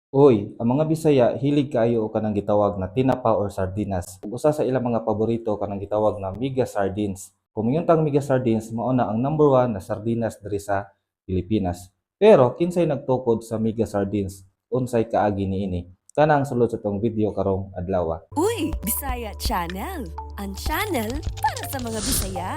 Uy, ang mga Bisaya hilig kaayo o kanang gitawag na tinapa or sardinas. Ug usa sa ilang mga paborito kanang gitawag na Mega Sardines. Kung tang Mega Sardines mao na ang number one na sardinas diri sa Pilipinas. Pero kinsay nagtukod sa Mega Sardines? Unsay kaagi niini? Kana ang sulod sa tong video karong adlaw. Uy, Bisaya Channel! Ang channel para sa mga Bisaya.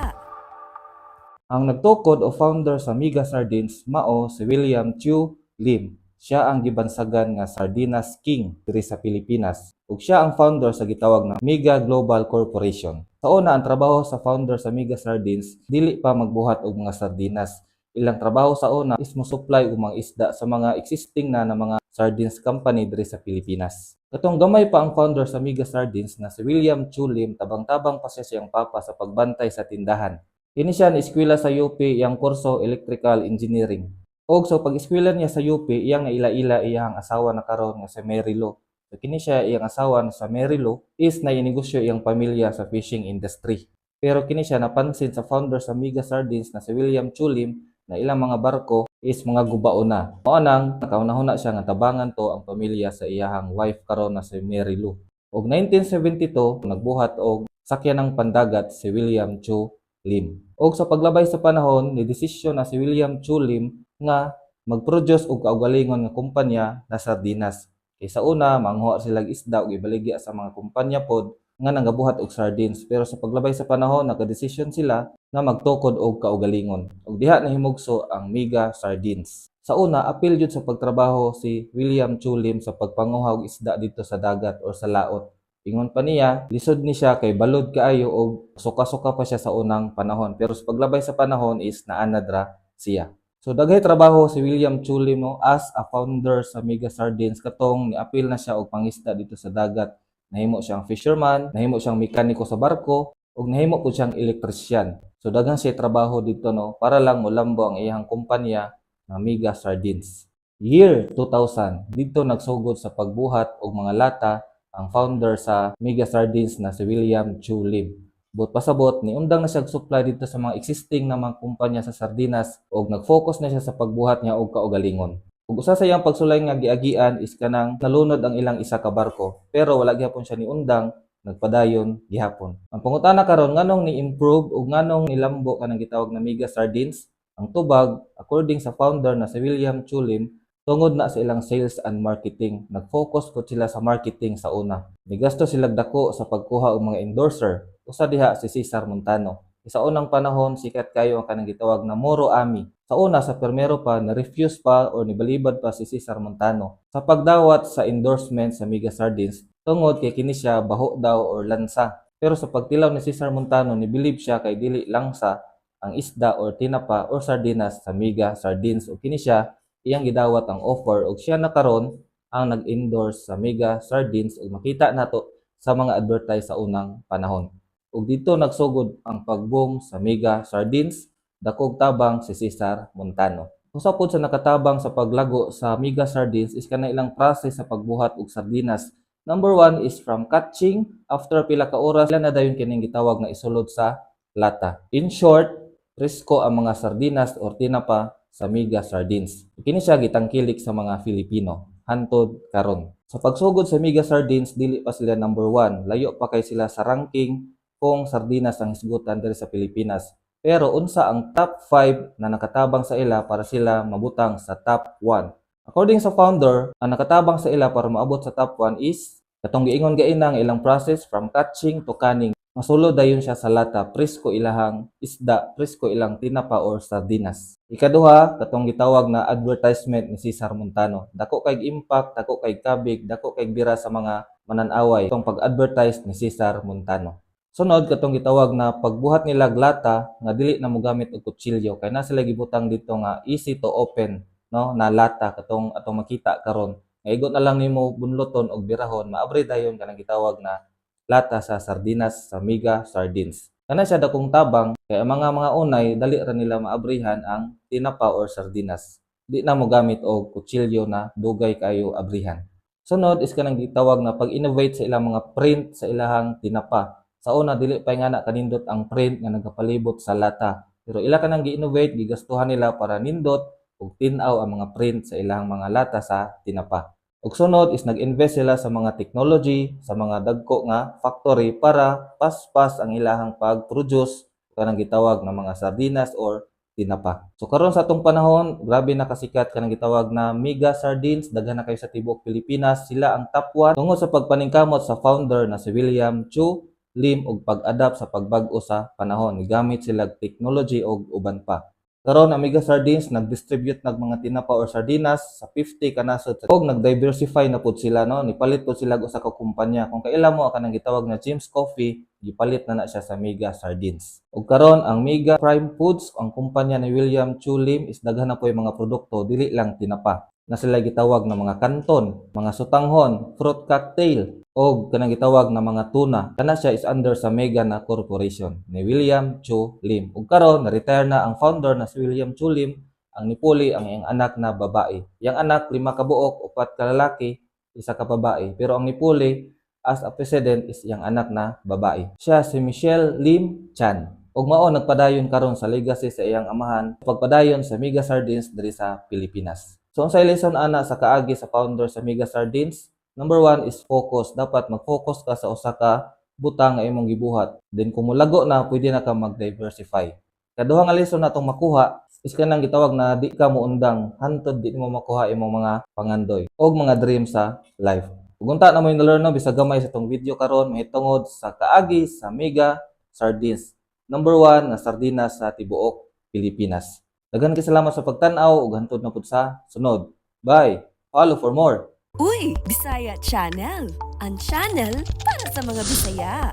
Ang nagtukod o founder sa Mega Sardines mao si William Chu Lim. Siya ang gibansagan nga Sardinas King diri sa Pilipinas ug siya ang founder sa gitawag na Mega Global Corporation. Sa una, ang trabaho sa founder sa Mega Sardines dili pa magbuhat og mga sardinas. Ilang trabaho sa una is mo supply og mga isda sa mga existing na mga sardines company diri sa Pilipinas. Katong gamay pa ang founder sa Mega Sardines na si William Chu Lim, tabang-tabang pa siya siyang papa sa pagbantay sa tindahan. Kini siya eskwela sa UP iyang kurso Electrical Engineering. Og sa pag-eskwela niya sa UP, iyang naila-ila iyang asawa na karon nga si Mary Lou. So kini siya iyang asawa na sa Mary Lou is nainegosyo iyang pamilya sa fishing industry. Pero kini siya napansin sa founder sa Mega Sardines na si William Chulim na ilang mga barko is mga gubao na. Mao nang nakaunahuna siya nga tabangan to ang pamilya sa iyahang wife karon na si Mary Lou. Og 1972 nagbuhat og sakyanang pandagat si William Chu Lim. Og sa paglabay sa panahon, ni desisyon na si William Chu Lim nga mag-produce og kaugalingon nga kumpanya na sardinas. Kay sa una, manghuwa sila isda og ibaligya sa mga kumpanya pod nga nagabuhat og sardines. Pero sa paglabay sa panahon, nagka-desisyon sila na magtukod og kaugalingon. Og diha nahimugso ang Mega Sardines. Sa una, apil jud sa pagtrabaho si William Chu Lim sa pagpanguha og isda dito sa dagat or sa laot. Ingon pa niya, lisod ni siya kay balod kaayo og suka-suka pa siya sa unang panahon. Pero sa paglabay sa panahon is naanadra siya. So daghay trabaho si William Chulimo as a founder sa Mega Sardines katong niapil na siya og pangisda dito sa dagat. Nahimo siyang fisherman, nahimo siyang mekaniko sa barko, ug nahimo pud siyang electrician. So daghan siya trabaho dito para lang molambo ang iyang kumpanya na Mega Sardines. Year 2000, dito nagsugod sa pagbuhat og mga lata ang founder sa Mega Sardines na si William Chu Lim. But pasabot, niundang na siya supply dito sa mga existing na mga kumpanya sa sardinas og nag-focus na siya sa pagbuhat niya og kaugalingon. Ug usa sa iyang pagsulay nga giagian is kanang nalunod ang ilang isa ka barko, pero wala gyapon siya niundang, nagpadayon gihapon. Ang pangutana karon nganong ni-improve ug nganong nilambo kanang gitawag na Mega Sardines? Ang tubag, according sa founder na si William Chu Lim, tungod na sa ilang sales and marketing. Nag-focus po sila sa marketing sa una. Migasto sila dako sa pagkuha og mga endorser. Usa diha si Cesar Montano. Sa unang panahon, sikat kayo ang kanang gitawag na Moro Ami. Sa una, sa permero pa, na-refuse pa o nibalibad pa si Cesar Montano sa pagdawat sa endorsement sa Mega Sardines tungod kay kini siya baho daw or lansa. Pero sa pagtilaw ni Cesar Montano, nibilib siya kay dili langsa ang isda or tinapa or sardinas sa Mega Sardines o kini siya iyang gidawat ang offer ug siya na karon ang nag-endorse sa Mega Sardines ug makita nato sa mga advertise sa unang panahon. Ug dito nagsugod ang pag-boom sa Mega Sardines, dakog tabang si Cesar Montano. Usa pod sa nakatabang sa paglago sa Mega Sardines is kanang ilang process sa pagbuhat og sardinas. Number one is from catching, after pila ka oras sila na dayon kining gitawag na isulod sa lata. In short, presko ang mga sardinas or tinapa sa Mega Sardines. Kini siya gitangkilik sa mga Filipino hantod karon. Sa pagsugod sa Mega Sardines, dili pa sila number 1. Layo pa kay sila sa ranking kung sardinas ang hisgutan diri sa Pilipinas. Pero unsa ang top 5 na nakatabang sa ila para sila mabutang sa top 1? According sa founder, ang nakatabang sa ila para maabot sa top 1 is katong giingon gaina ang ilang process from catching to canning. Masulod dayon siya sa lata, presko ilahang isda, presko ilang tinapa or sardinas. Ikaduha, katong gitawag na advertisement ni Cesar Montano. Dako kay impact, dako kay kabig, dako kay bira sa mga mananaway itong pag-advertise ni Cesar Montano. Sunod, katong gitawag na pagbuhat nila lata nga dili na mo gamit og kutsilyo kay na sila gibutang dito nga easy to open, no, na lata katong atong makita karon. Nga na lang nimo bunloton og birahon, maabri dayon kanang gitawag na lata sa sardinas sa Mega Sardines. Kana siya dakong tabang kay ang mga unay dali ra nila maabrihan ang tinapa or sardinas. Di na mo gamit og kutsilyo na dugay kayo abrihan. Sunod is kanang gitawag na pag-innovate sa ilang mga print sa ilahang tinapa. Sa una dili pa nga na kanindot ang print nga nagapalibot sa lata. Pero ila kanang gi-innovate, gigastuhan nila para nindot ug tin-aw ang mga print sa ilang mga lata sa tinapa. Ug sunod is nag-invest sila sa mga technology, sa mga dagko nga factory para paspas ang ilahang pag-produce kanang gitawag na mga sardinas or tinapa. So karon sa atong panahon, grabe na kasikat kanang gitawag na Mega Sardines, daghan na kayo sa tibuok Pilipinas. Sila ang top 1 tungod sa pagpaningkamot sa founder na si William Chu Lim ug pag-adapt sa pagbag-o sa panahon. Gamit sila technology ug uban pa. Karon ang Mega Sardines nag-distribute nag mga tinapa or sardinas sa 50 ka nasod ug nag-diversify na pud sila no, nipalit pud sila og usa ka kumpanya. Kung kaila mo kanang gitawag na James Coffee, gipalit na siya sa Mega Sardines. Ug karon ang Mega Prime Foods, ang kumpanya ni William Chu Lim is daghan na po yung mga produkto dili lang tinapa. Na sila gitawag na mga kanton, mga sutanghon, fruit cocktail o kanang gitawag na mga tuna. Kana siya is under sa Mega na corporation ni William Chu Lim. Ug karon na-retire na ang founder na si William Chu Lim, ang nipuli ang iyang anak na babae. Yang anak 5 ka buok, 4 ka lalaki, 1 ka babae. Pero ang nipuli as a president is iyang anak na babae. Siya si Michelle Lim Chan. Ug mao nagpadayon karon sa legacy sa iyang amahan pagpadayon sa Mega Sardines diri sa Pilipinas. So unsay lesson ana sa kaagi sa founder sa Mega Sardines? Number 1 is focus. Dapat mag-focus ka sa usa ka butang nga imong gibuhat. Then kung mulago na, pwede na ka mag-diversify. Kaduha nga lesson natong makuha is kanang gitawag na di ka muundang hantod di mo makuha imong mga pangandoy o mga dream sa life. Ug unta na mo na-learn no bisag gamay sa tong video karon mahitungod sa kaagi sa Mega Sardines. Number 1 nga sardinas sa tibuok Pilipinas. Daghan kay salamat sa pagtan-aw ug hantod na pud sa sunod. Bye. Follow for more. Uy, Bisaya Channel. Ang channel para sa mga Bisaya.